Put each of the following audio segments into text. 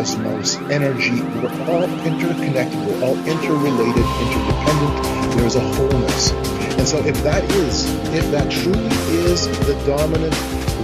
cosmos, energy. We're all interconnected. We're all interrelated, interdependent. There's a wholeness. And so if that truly is the dominant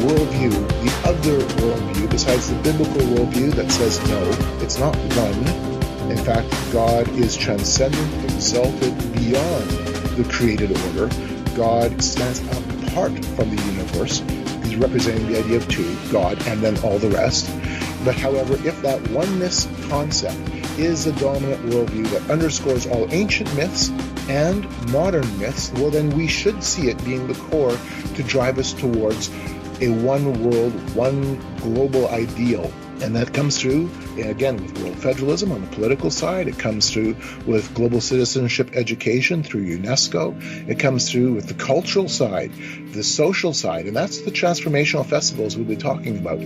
worldview, the other worldview, besides the biblical worldview that says no, it's not one. In fact, God is transcendent, exalted beyond the created order. God stands apart from the universe. He's representing the idea of two, God and then all the rest. But however, if that oneness concept is the dominant worldview that underscores all ancient myths and modern myths, well, then we should see it being the core to drive us towards a one world, one global ideal. And that comes through, again, with world federalism on the political side. It comes through with global citizenship education through UNESCO. It comes through with the cultural side, the social side, and that's the transformational festivals we'll be talking about.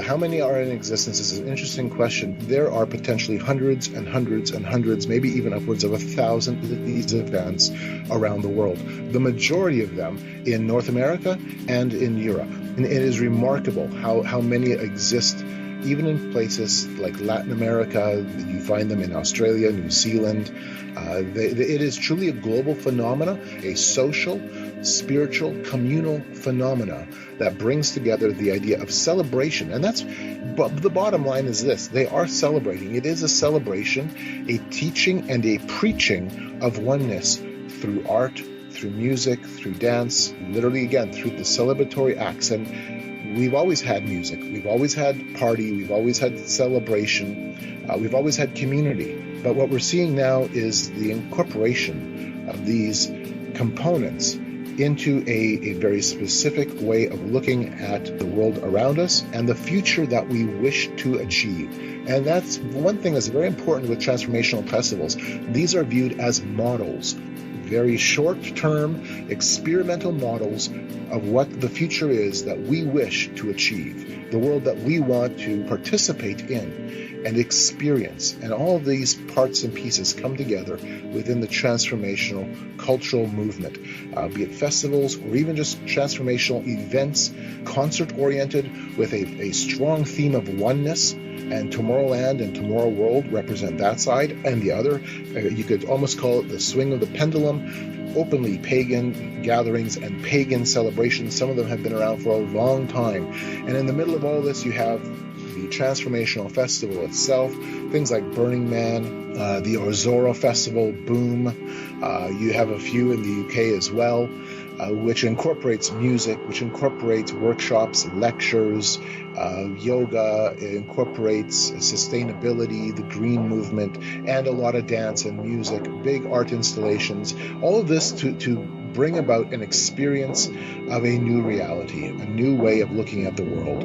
How many are in existence is an interesting question. There are potentially hundreds and hundreds and hundreds, maybe even upwards of 1,000 of these events around the world. The majority of them in North America and in Europe. And it is remarkable how many exist even in places like Latin America. You find them in Australia, New Zealand. It is truly a global phenomena, a social, spiritual, communal phenomena that brings together the idea of celebration. And but the bottom line is this: they are celebrating. It is a celebration, a teaching and a preaching of oneness through art, through music, through dance, literally, again, through the celebratory acts. And we've always had music, we've always had party, we've always had celebration, we've always had community. But what we're seeing now is the incorporation of these components into a very specific way of looking at the world around us and the future that we wish to achieve. And that's one thing that's very important with transformational festivals. These are viewed as models, very short-term experimental models of what the future is that we wish to achieve, the world that we want to participate in and experience. And all of these parts and pieces come together within the transformational cultural movement, be it festivals or even just transformational events, concert-oriented with a strong theme of oneness. And Tomorrowland and Tomorrow World represent that side, and the other, you could almost call it the swing of the pendulum, openly pagan gatherings and pagan celebrations. Some of them have been around for a long time. And in the middle of all this, you have the Transformational Festival itself, things like Burning Man, the Orzora Festival, Boom. You have a few in the UK as well, which incorporates music, which incorporates workshops, lectures, yoga. It incorporates sustainability, the green movement, and a lot of dance and music, big art installations, all of this to bring about an experience of a new reality, a new way of looking at the world.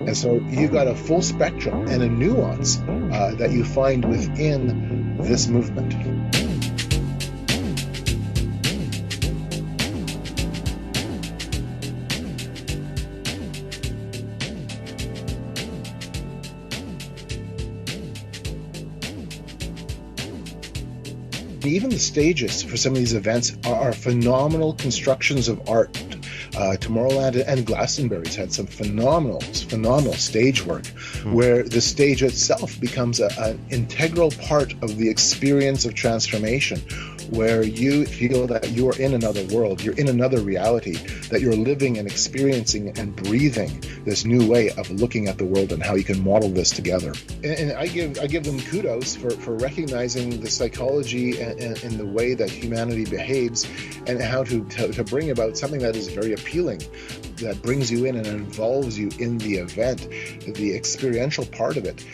And so you've got a full spectrum and a nuance that you find within this movement. Even the stages for some of these events are phenomenal constructions of art. Tomorrowland and Glastonbury's had some phenomenal stage work where the stage itself becomes an integral part of the experience of transformation, where you feel that you're in another world, you're in another reality, that you're living and experiencing and breathing this new way of looking at the world and how you can model this together. And I give them kudos for recognizing the psychology and the way that humanity behaves, and how to bring about something that is very appealing, that brings you in and involves you in the event, the experiential part of it.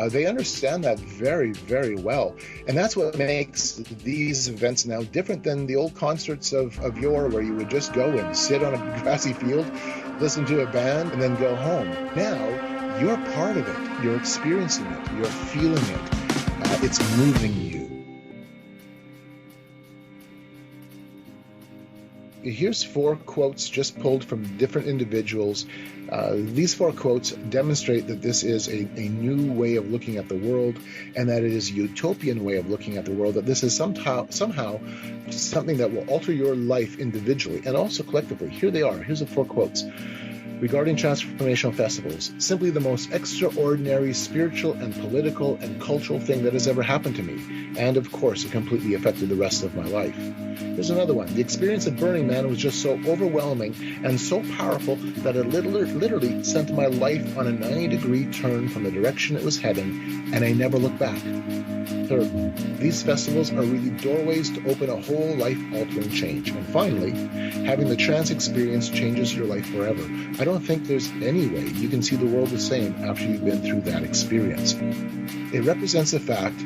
They understand that very, very well. And that's what makes these events now different than the old concerts of yore, where you would just go and sit on a grassy field, listen to a band, and then go home. Now, you're part of it. You're experiencing it. You're feeling it. It's moving you. Here's 4 quotes just pulled from different individuals. These 4 quotes demonstrate that this is a new way of looking at the world, and that it is a utopian way of looking at the world, that this is somehow something that will alter your life individually and also collectively. Here they are. Here's the 4 quotes. regarding transformational festivals, simply the most extraordinary spiritual and political and cultural thing that has ever happened to me. And of course, it completely affected the rest of my life. Here's another one. The experience of Burning Man was just so overwhelming and so powerful that it literally sent my life on a 90-degree turn from the direction it was heading, and I never looked back. Third, these festivals are really doorways to open a whole life-altering change. And finally, having the trance experience changes your life forever. I don't think there's any way you can see the world the same after you've been through that experience. It represents the fact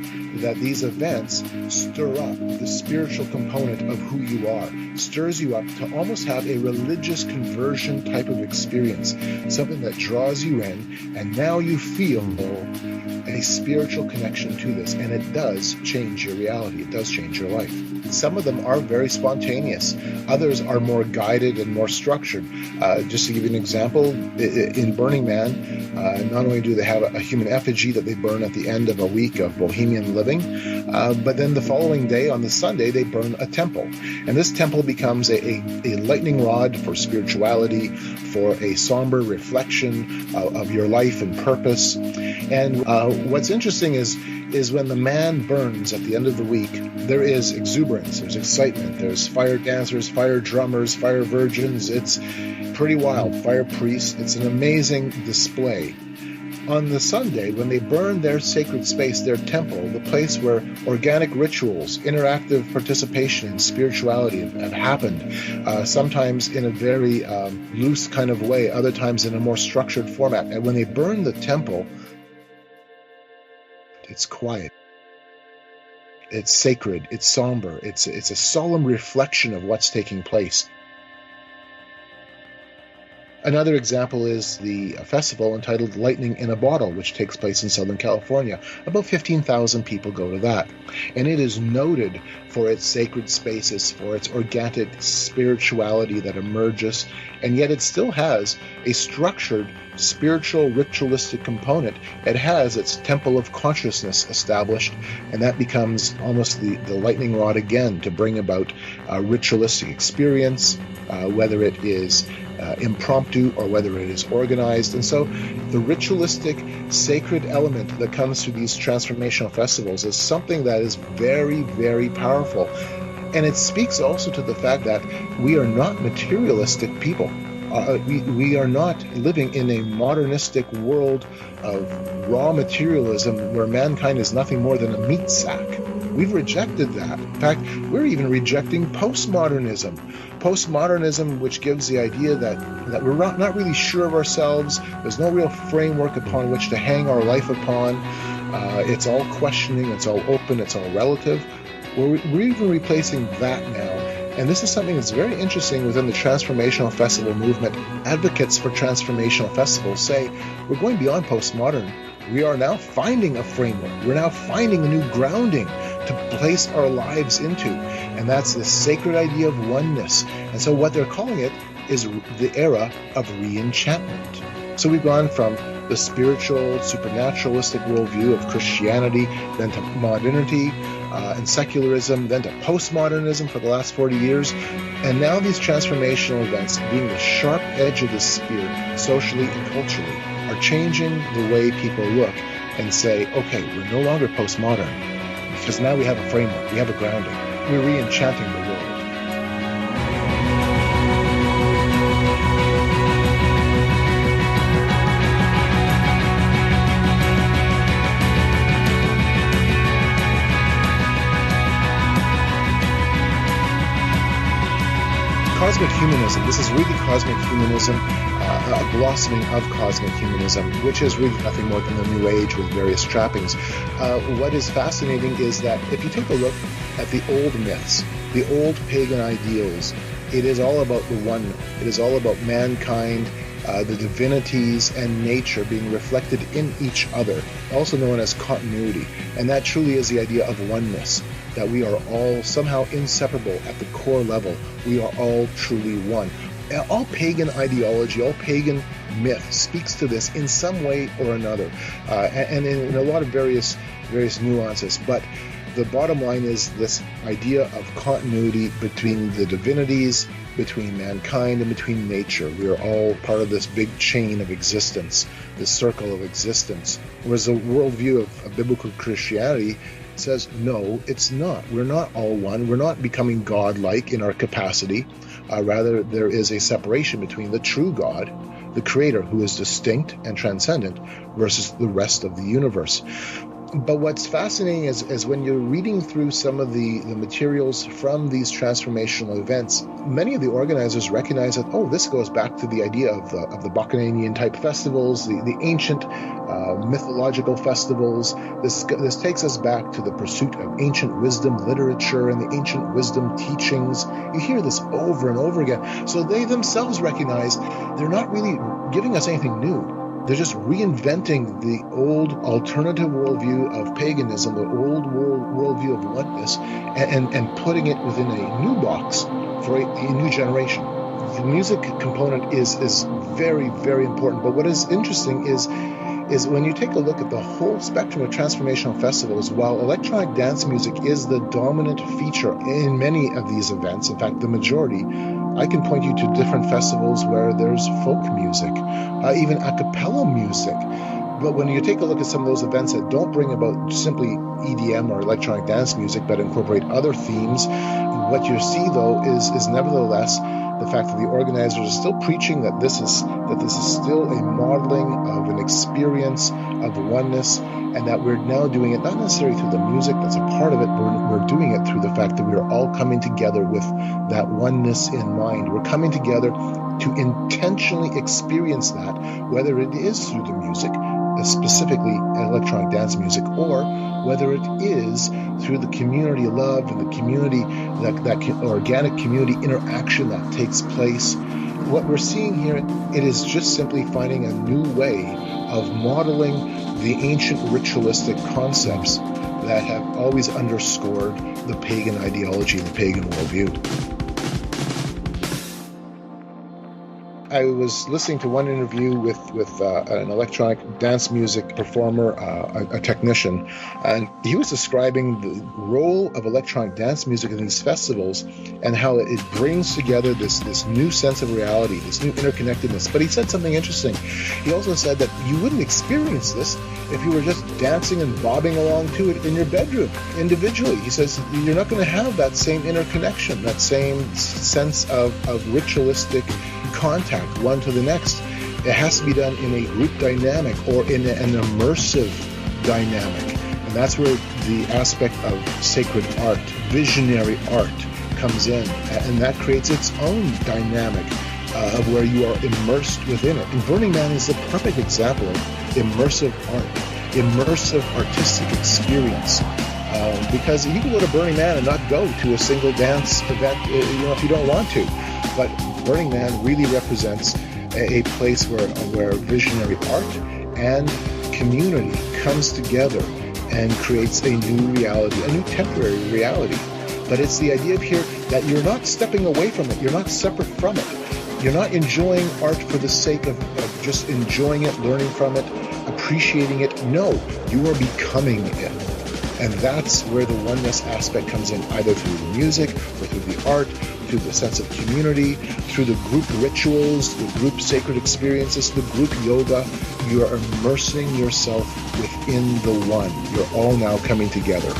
that these events stir up the spiritual component of who you are, stirs you up to almost have a religious conversion type of experience, something that draws you in, and now you feel a spiritual connection to this, and it does change your reality. It does change your life. Some of them are very spontaneous. Others are more guided and more structured. Just to give you an example, in Burning Man, not only do they have a human effigy that they burn at the end of a week of bohemian living, but then the following day, on the Sunday, they burn a temple. And this temple becomes a lightning rod for spirituality, for a somber reflection of your life and purpose. And what's interesting is when the man burns at the end of the week, there is exuberance, there's excitement, there's fire dancers, fire drummers, fire virgins. It's pretty wild. Fire priests. It's an amazing display. On the Sunday, when they burn their sacred space, their temple, the place where organic rituals, interactive participation in spirituality have happened, sometimes in a very loose kind of way, other times in a more structured format. And when they burn the temple, it's quiet. It's sacred. It's somber. It's a solemn reflection of what's taking place. Another example is the festival entitled Lightning in a Bottle, which takes place in Southern California. About 15,000 people go to that. And it is noted for its sacred spaces, for its organic spirituality that emerges, and yet it still has a structured spiritual ritualistic component. It has its temple of consciousness established, and that becomes almost the lightning rod again to bring about a ritualistic experience, whether it is impromptu or whether it is organized. And so the ritualistic sacred element that comes through these transformational festivals is something that is very, very powerful. And it speaks also to the fact that we are not materialistic people. We are not living in a modernistic world of raw materialism where mankind is nothing more than a meat sack. We've rejected that. In fact, we're even rejecting postmodernism. Postmodernism, which gives the idea that we're not really sure of ourselves. There's no real framework upon which to hang our life upon. It's all questioning. It's all open. It's all relative. We're even replacing that now. And this is something that's very interesting within the Transformational Festival movement. Advocates for Transformational Festivals say we're going beyond postmodern. We are now finding a framework. We're now finding a new grounding to place our lives into. And that's the sacred idea of oneness. And so what they're calling it is the era of re-enchantment. So we've gone from the spiritual, supernaturalistic worldview of Christianity, then to modernity, and secularism, then to postmodernism for the last 40 years. And now these transformational events, being the sharp edge of the spear, socially and culturally, are changing the way people look and say, okay, we're no longer postmodern, because now we have a framework, we have a grounding. We're re-enchanting the world. Cosmic humanism. This is really cosmic humanism, a blossoming of cosmic humanism, which is really nothing more than the New Age with various trappings. What is fascinating is that if you take a look at the old myths, the old pagan ideals, it is all about the one. It is all about mankind, the divinities and nature being reflected in each other, also known as continuity. And that truly is the idea of oneness, that we are all somehow inseparable at the core level. We are all truly one. All pagan ideology, all pagan myth speaks to this in some way or another, and in a lot of various nuances. But the bottom line is this idea of continuity between the divinities between mankind and between nature. We are all part of this big chain of existence, this circle of existence. Whereas the worldview of biblical Christianity says, no, it's not. We're not all one. We're not becoming God-like in our capacity. Rather, there is a separation between the true God, the Creator, who is distinct and transcendent, versus the rest of the universe. But what's fascinating is when you're reading through some of the materials from these transformational events, many of the organizers recognize that, oh, this goes back to the idea of the Bacchanalian type festivals, the ancient mythological festivals. This takes us back to the pursuit of ancient wisdom literature and the ancient wisdom teachings. You hear this over and over again. So they themselves recognize they're not really giving us anything new. They're just reinventing the old alternative worldview of paganism, the old worldview of oneness, and putting it within a new box for a new generation. The music component is very, very important. But what is interesting is when you take a look at the whole spectrum of transformational festivals, while electronic dance music is the dominant feature in many of these events, in fact, the majority, I can point you to different festivals where there's folk music, even a cappella music. But when you take a look at some of those events that don't bring about simply EDM or electronic dance music, but incorporate other themes, what you see, though, is nevertheless the fact that the organizers are still preaching that this is still a modeling of an experience of oneness, and that we're now doing it not necessarily through the music that's a part of it, but we're doing it through the fact that we are all coming together with that oneness in mind. We're coming together to intentionally experience that, whether it is through the music, specifically electronic dance music, or whether it is through the community love and the community, that organic community interaction that takes place. What we're seeing here, it is just simply finding a new way of modeling the ancient ritualistic concepts that have always underscored the pagan ideology, the pagan worldview. I was listening to one interview with an electronic dance music performer, a technician, and he was describing the role of electronic dance music in these festivals and how it brings together this new sense of reality, this new interconnectedness. But he said something interesting. He also said that you wouldn't experience this if you were just dancing and bobbing along to it in your bedroom individually. He says you're not going to have that same interconnection, that same sense of ritualistic contact one to the next. It has to be done in a group dynamic or in an immersive dynamic. And that's where the aspect of sacred art, visionary art, comes in. And that creates its own dynamic of where you are immersed within it. And Burning Man is the perfect example of immersive art, immersive artistic experience. Because you can go to Burning Man and not go to a single dance event, if you don't want to. But Burning Man really represents a place where visionary art and community comes together and creates a new reality, a new temporary reality. But it's the idea of here that you're not stepping away from it. You're not separate from it. You're not enjoying art for the sake of just enjoying it, learning from it, appreciating it. No, you are becoming it. And that's where the oneness aspect comes in, either through the music or through the art, through the sense of community, through the group rituals, the group sacred experiences, the group yoga. You are immersing yourself within the one. You're all now coming together.